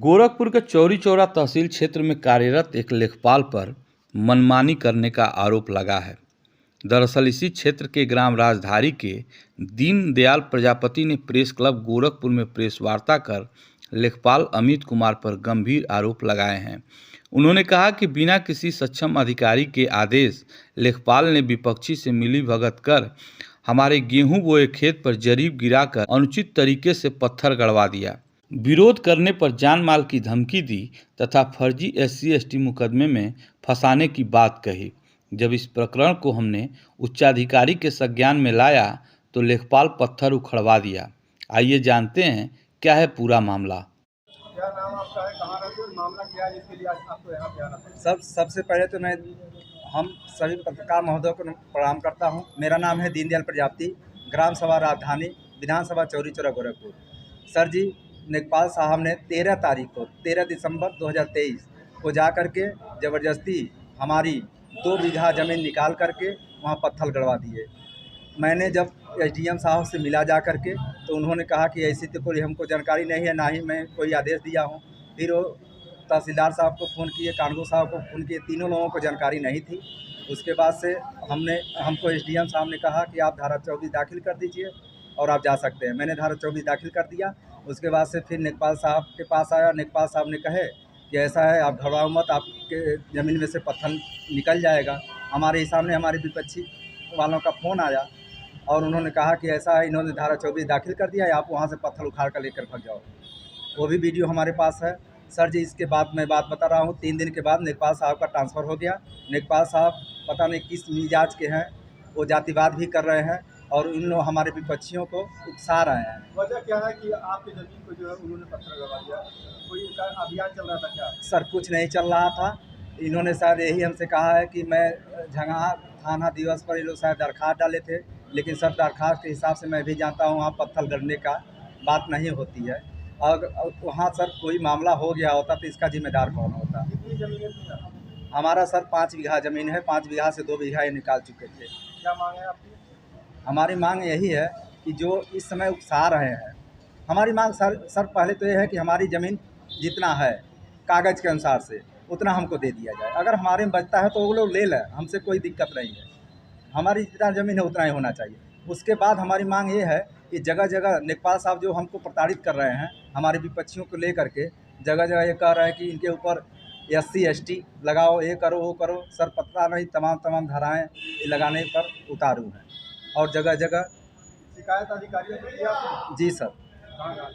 गोरखपुर के चौरी चौरा तहसील क्षेत्र में कार्यरत एक लेखपाल पर मनमानी करने का आरोप लगा है। दरअसल इसी क्षेत्र के ग्राम राजधारी के दीनदयाल प्रजापति ने प्रेस क्लब गोरखपुर में प्रेस वार्ता कर लेखपाल अमित कुमार पर गंभीर आरोप लगाए हैं। उन्होंने कहा कि बिना किसी सक्षम अधिकारी के आदेश लेखपाल ने विपक्षी से मिलीभगत कर हमारे गेहूं बोए खेत पर जरीब गिराकर अनुचित तरीके से पत्थर गड़वा दिया, विरोध करने पर जान माल की धमकी दी तथा फर्जी SC/ST मुकदमे में फंसाने की बात कही। जब इस प्रकरण को हमने उच्चाधिकारी के संज्ञान में लाया तो लेखपाल पत्थर उखड़वा दिया। आइए जानते हैं क्या है पूरा मामला। क्या नाम आपका है, कहाँ रहते हो, मामला क्या है जिसके लिए आज आपको यहाँ पे आना पड़ा? सबसे पहले तो मैं हम सभी पत्रकार महोदयों को प्रणाम करता हूँ। मेरा नाम है दीनदयाल प्रजापति, ग्राम सभा राजधानी, विधानसभा चौरी चौरा गोरखपुर। सर जी, लेखपाल साहब ने 13 दिसंबर 2023 को जा कर के ज़बरदस्ती हमारी 2 बीघा ज़मीन निकाल करके वहाँ पत्थर गड़वा दिए। मैंने जब SDM साहब से मिला जा कर के तो उन्होंने कहा कि ऐसी तो कोई हमको जानकारी नहीं है, ना ही मैं कोई आदेश दिया हूँ। फिर वो तहसीलदार साहब को फ़ोन किए, कानून साहब को फ़ोन किए, तीनों लोगों को जानकारी नहीं थी। उसके बाद से हमको SDM साहब ने कहा कि आप धारा 24 दाखिल कर दीजिए और आप जा सकते हैं। मैंने धारा 24 दाखिल कर दिया। उसके बाद से फिर लेखपाल साहब के पास आया। लेखपाल साहब ने कहे कि ऐसा है, आप घबराओ मत, आपके ज़मीन में से पत्थर निकल जाएगा। हमारे ही सामने हमारे विपक्षी वालों का फ़ोन आया और उन्होंने कहा कि ऐसा है, इन्होंने धारा 24 दाखिल कर दिया है, आप वहाँ से पत्थर उखाड़ कर लेकर भाग जाओ। वो भी वीडियो हमारे पास है। सर जी, इसके बाद मैं बात बता रहा हूँ, 3 दिन के बाद लेखपाल साहब का ट्रांसफ़र हो गया। लेखपाल साहब पता नहीं किस मिजाज के हैं, वो जातिवाद भी कर रहे हैं और इन लोग हमारे विपक्षियों को उकसा रहे हैं। वजह क्या है कि आपकी ज़मीन को जो है उन्होंने पत्थर गड़वा दिया? कोई इनका अभियान चल रहा था क्या? सर, कुछ नहीं चल रहा था। इन्होंने शायद यही हमसे कहा है कि मैं झंगहा थाना दिवस पर ये लोग शायद दरख्वास्त डाले थे, लेकिन सर दरख्वास्त के हिसाब से मैं भी जानता हूँ वहाँ पत्थर गड़ने का बात नहीं होती है। और वहाँ सर कोई मामला हो गया होता तो इसका जिम्मेदार कौन होता? कितनी ज़मीन है? हमारा सर 5 बीघा ज़मीन है। 5 बीघा से 2 बीघा ये निकाल चुके थे। क्या मांग है आपकी? हमारी मांग यही है कि जो इस समय उकसा रहे हैं, हमारी मांग सर पहले तो ये है कि हमारी ज़मीन जितना है कागज़ के अनुसार से उतना हमको दे दिया जाए। अगर हमारे में बचता है तो वो लोग ले लें, हमसे कोई दिक्कत नहीं है। हमारी जितना ज़मीन है उतना ही होना चाहिए। उसके बाद हमारी मांग ये है कि जगह जगह लेखपाल साहब जो हमको प्रताड़ित कर रहे हैं, हमारे विपक्षियों को ले करके जगह जगह ये कह रहे हैं कि इनके ऊपर SC/ST लगाओ, ये करो, वो करो। सर पता नहीं तमाम धाराएँ लगाने पर उतारू हैं और जगह जगह शिकायत अधिकारियों को किया आपने? जी सर। कहाँ?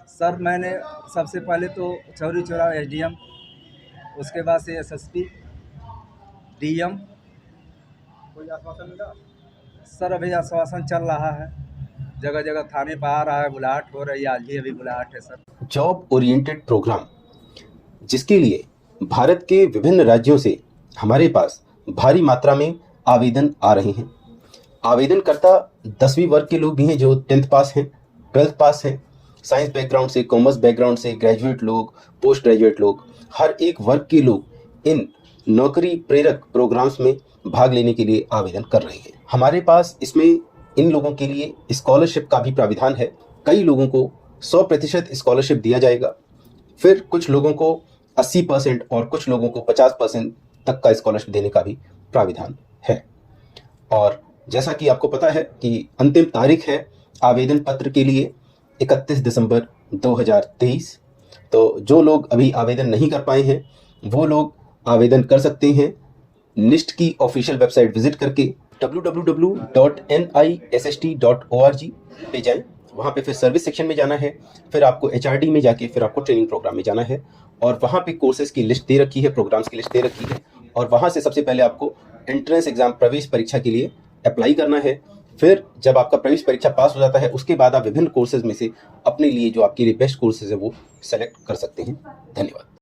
सर मैंने सबसे पहले तो चौरी चौरा SDM, उसके बाद से SSP, DM। कोई आश्वासन मिला? सर अभी आश्वासन चल रहा है, जगह जगह थाने पर आ रहा है, बुलाहट हो रही है, आज भी अभी बुलाहट है सर। जॉब ओरिएंटेड प्रोग्राम, जिसके लिए भारत के विभिन्न राज्यों से हमारे पास भारी मात्रा में आवेदन आ रहे हैं। आवेदनकर्ता 10वीं वर्ग के लोग भी हैं जो 10th पास हैं, 12th पास हैं, साइंस बैकग्राउंड से, कॉमर्स बैकग्राउंड से, ग्रेजुएट लोग, पोस्ट ग्रेजुएट लोग, हर एक वर्ग के लोग इन नौकरी प्रेरक प्रोग्राम्स में भाग लेने के लिए आवेदन कर रहे हैं। हमारे पास इसमें इन लोगों के लिए स्कॉलरशिप का भी प्राविधान है। कई लोगों को 100% स्कॉलरशिप दिया जाएगा, फिर कुछ लोगों को 80% और कुछ लोगों को 50% तक का स्कॉलरशिप देने का भी प्राविधान है। और जैसा कि आपको पता है कि अंतिम तारीख है आवेदन पत्र के लिए 31 दिसंबर 2023। तो जो लोग अभी आवेदन नहीं कर पाए हैं वो लोग आवेदन कर सकते हैं। निष्ट की ऑफिशियल वेबसाइट विजिट करके www.nissst.org पे जाएं। वहाँ पे फिर सर्विस सेक्शन में जाना है, फिर आपको HRD में जाके फिर आपको ट्रेनिंग प्रोग्राम में जाना है और वहाँ पे कोर्सेज की लिस्ट दे रखी है, प्रोग्राम्स की लिस्ट दे रखी है और वहाँ से सबसे पहले आपको एंट्रेंस एग्जाम प्रवेश परीक्षा के लिए अप्लाई करना है। फिर जब आपका प्रवेश परीक्षा पास हो जाता है उसके बाद आप विभिन्न कोर्सेज में से अपने लिए जो आपके लिए बेस्ट कोर्सेज है वो सेलेक्ट कर सकते हैं। धन्यवाद।